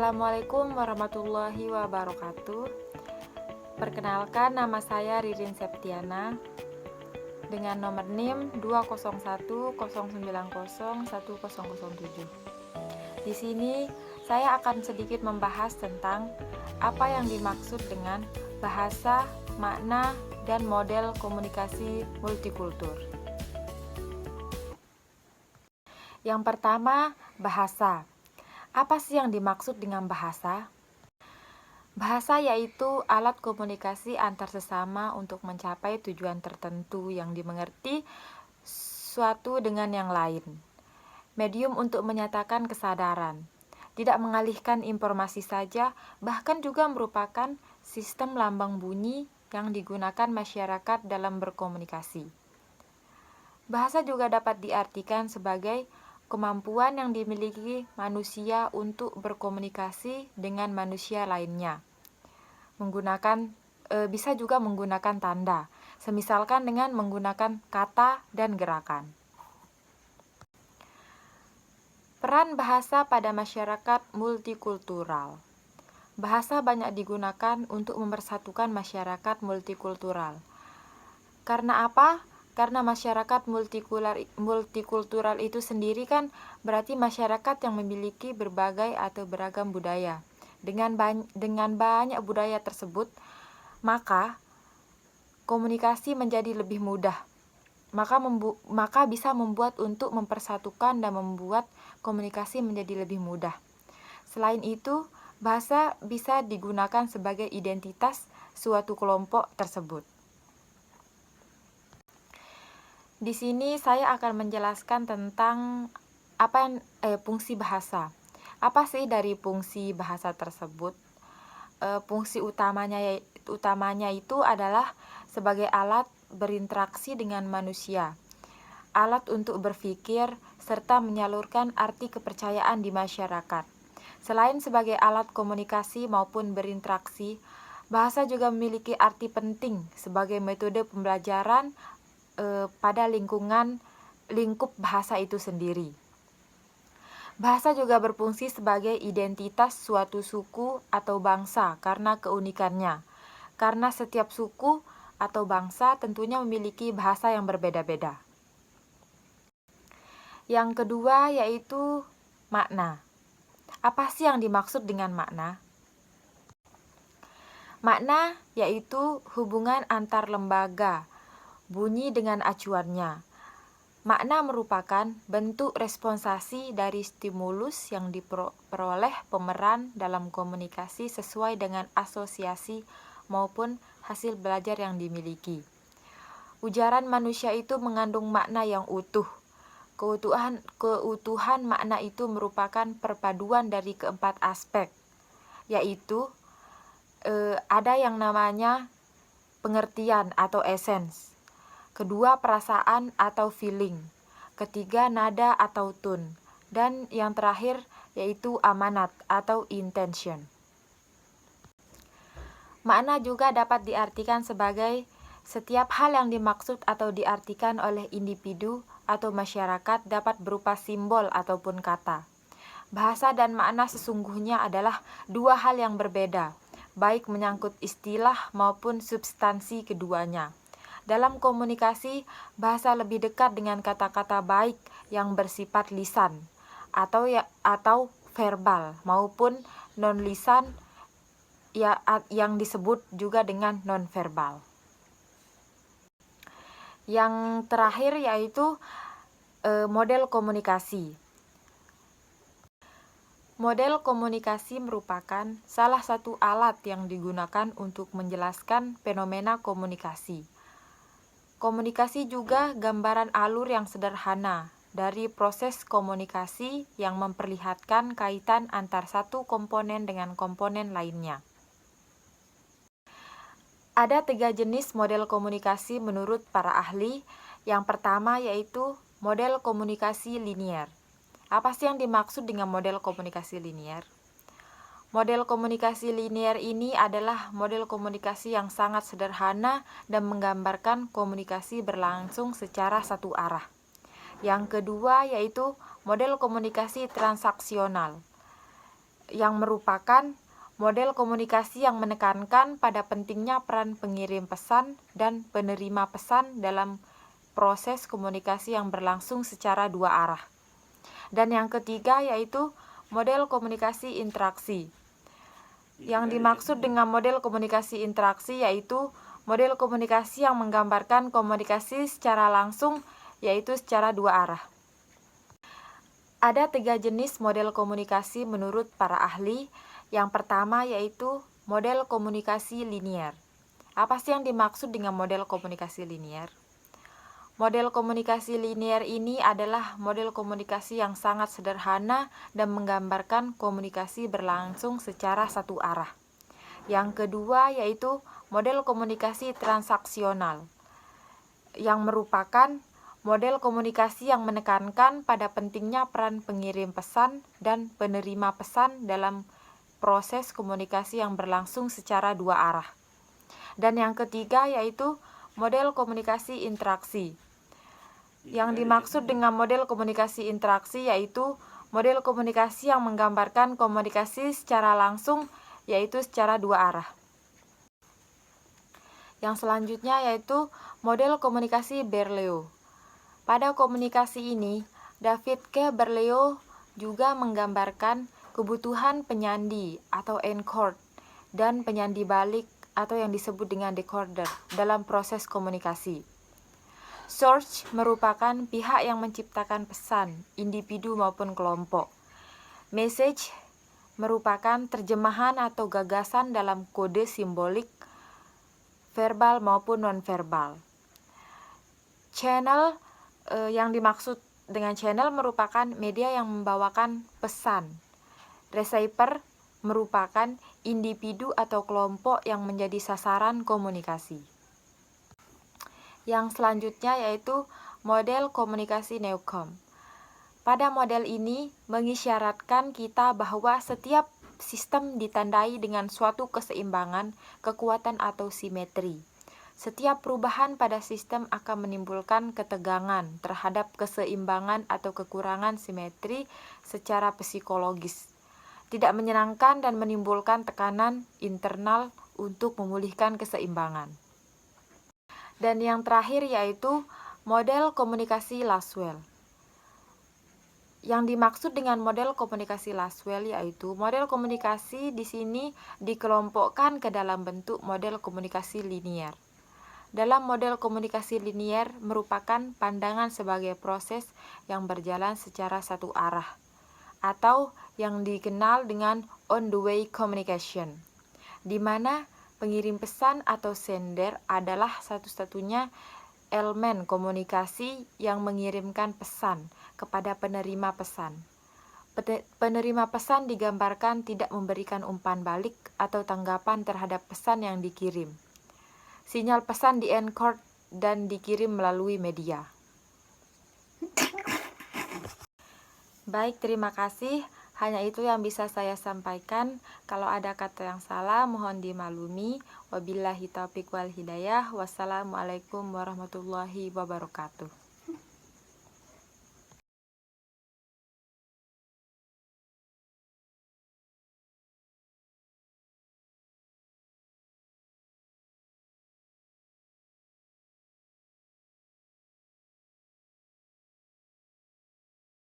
Assalamualaikum warahmatullahi wabarakatuh. Perkenalkan, nama saya Ririn Septiana dengan nomor NIM 201090107. Di sini saya akan sedikit membahas tentang apa yang dimaksud dengan bahasa, makna, dan model komunikasi multikultur. Yang pertama, bahasa. Apa sih yang dimaksud dengan bahasa? Bahasa yaitu alat komunikasi antar sesama untuk mencapai tujuan tertentu yang dimengerti suatu dengan yang lain. Medium untuk menyatakan kesadaran, tidak mengalihkan informasi saja, bahkan juga merupakan sistem lambang bunyi yang digunakan masyarakat dalam berkomunikasi. Bahasa juga dapat diartikan sebagai kemampuan yang dimiliki manusia untuk berkomunikasi dengan manusia lainnya. Bisa juga menggunakan tanda, semisalkan dengan menggunakan kata dan gerakan. Peran bahasa pada masyarakat multikultural. Bahasa banyak digunakan untuk mempersatukan masyarakat multikultural. Karena apa? Karena masyarakat multikultural itu sendiri kan berarti masyarakat yang memiliki berbagai atau beragam budaya. Dengan banyak budaya tersebut, maka komunikasi menjadi lebih mudah. Maka bisa membuat untuk mempersatukan dan membuat komunikasi menjadi lebih mudah. Selain itu, bahasa bisa digunakan sebagai identitas suatu kelompok tersebut. Di sini saya akan menjelaskan tentang fungsi bahasa. Apa sih dari fungsi bahasa tersebut? Fungsi utamanya itu adalah sebagai alat berinteraksi dengan manusia, alat untuk berpikir, serta menyalurkan arti kepercayaan di masyarakat. Selain sebagai alat komunikasi maupun berinteraksi, bahasa juga memiliki arti penting sebagai metode pembelajaran pada lingkup bahasa itu sendiri. Bahasa juga berfungsi sebagai identitas suatu suku atau bangsa karena keunikannya. Karena setiap suku atau bangsa tentunya memiliki bahasa yang berbeda-beda. Yang kedua yaitu makna. Apa sih yang dimaksud dengan makna? Makna yaitu hubungan antar lembaga, bunyi dengan acuannya. Makna merupakan bentuk responsasi dari stimulus yang diperoleh pemeran dalam komunikasi sesuai dengan asosiasi maupun hasil belajar yang dimiliki. Ujaran manusia itu mengandung makna yang utuh. Keutuhan makna itu merupakan perpaduan dari keempat aspek, yaitu ada yang namanya pengertian atau essence. Kedua, perasaan atau feeling. Ketiga, nada atau tone. Dan yang terakhir yaitu amanat atau intention. Makna juga dapat diartikan sebagai setiap hal yang dimaksud atau diartikan oleh individu atau masyarakat dapat berupa simbol ataupun kata. Bahasa dan makna sesungguhnya adalah dua hal yang berbeda, baik menyangkut istilah maupun substansi keduanya. Dalam komunikasi, bahasa lebih dekat dengan kata-kata baik yang bersifat lisan atau verbal maupun non-lisan yang disebut juga dengan non-verbal. Yang terakhir yaitu model komunikasi. Model komunikasi merupakan salah satu alat yang digunakan untuk menjelaskan fenomena komunikasi. Komunikasi juga gambaran alur yang sederhana dari proses komunikasi yang memperlihatkan kaitan antar satu komponen dengan komponen lainnya. Ada 3 jenis model komunikasi menurut para ahli. Yang pertama yaitu model komunikasi linier. Apa sih yang dimaksud dengan model komunikasi linier? Model komunikasi linier ini adalah model komunikasi yang sangat sederhana dan menggambarkan komunikasi berlangsung secara satu arah. Yang kedua yaitu model komunikasi transaksional. yang merupakan model komunikasi yang menekankan pada pentingnya peran pengirim pesan dan penerima pesan dalam proses komunikasi yang berlangsung secara dua arah. Dan yang ketiga yaitu model komunikasi interaksi. Yang dimaksud dengan model komunikasi interaksi yaitu model komunikasi yang menggambarkan komunikasi secara langsung, yaitu secara dua arah. Ada 3 jenis model komunikasi menurut para ahli. Yang pertama yaitu model komunikasi linier. Apa sih yang dimaksud dengan model komunikasi linier? Model komunikasi linier ini adalah model komunikasi yang sangat sederhana dan menggambarkan komunikasi berlangsung secara satu arah. Yang kedua yaitu model komunikasi transaksional, yang merupakan model komunikasi yang menekankan pada pentingnya peran pengirim pesan dan penerima pesan dalam proses komunikasi yang berlangsung secara dua arah. Dan yang ketiga yaitu model komunikasi interaksi. Yang dimaksud dengan model komunikasi interaksi yaitu model komunikasi yang menggambarkan komunikasi secara langsung, yaitu secara dua arah. Yang selanjutnya yaitu model komunikasi Berlioz. Pada komunikasi ini, David K. Berlioz juga menggambarkan kebutuhan penyandi atau encode dan penyandi balik atau yang disebut dengan decoder dalam proses komunikasi. Source merupakan pihak yang menciptakan pesan, individu maupun kelompok. Message merupakan terjemahan atau gagasan dalam kode simbolik, verbal maupun nonverbal. Channel yang dimaksud dengan channel merupakan media yang membawakan pesan. Receiver merupakan individu atau kelompok yang menjadi sasaran komunikasi. Yang selanjutnya yaitu model komunikasi Newcomb. Pada model ini mengisyaratkan kita bahwa setiap sistem ditandai dengan suatu keseimbangan, kekuatan atau simetri. Setiap perubahan pada sistem akan menimbulkan ketegangan terhadap keseimbangan atau kekurangan simetri secara psikologis. Tidak menyenangkan dan menimbulkan tekanan internal untuk memulihkan keseimbangan. Dan yang terakhir yaitu model komunikasi Laswell. Yang dimaksud dengan model komunikasi Laswell yaitu model komunikasi di sini dikelompokkan ke dalam bentuk model komunikasi linier. Dalam model komunikasi linier merupakan pandangan sebagai proses yang berjalan secara satu arah atau yang dikenal dengan on-the-way communication, di mana pengirim pesan atau sender adalah satu-satunya elemen komunikasi yang mengirimkan pesan kepada penerima pesan. Penerima pesan digambarkan tidak memberikan umpan balik atau tanggapan terhadap pesan yang dikirim. Sinyal pesan di-encode dan dikirim melalui media. Baik, terima kasih. Hanya itu yang bisa saya sampaikan. Kalau ada kata yang salah, mohon dimaklumi. Wabillahi taufiq wal hidayah. Wassalamualaikum warahmatullahi wabarakatuh.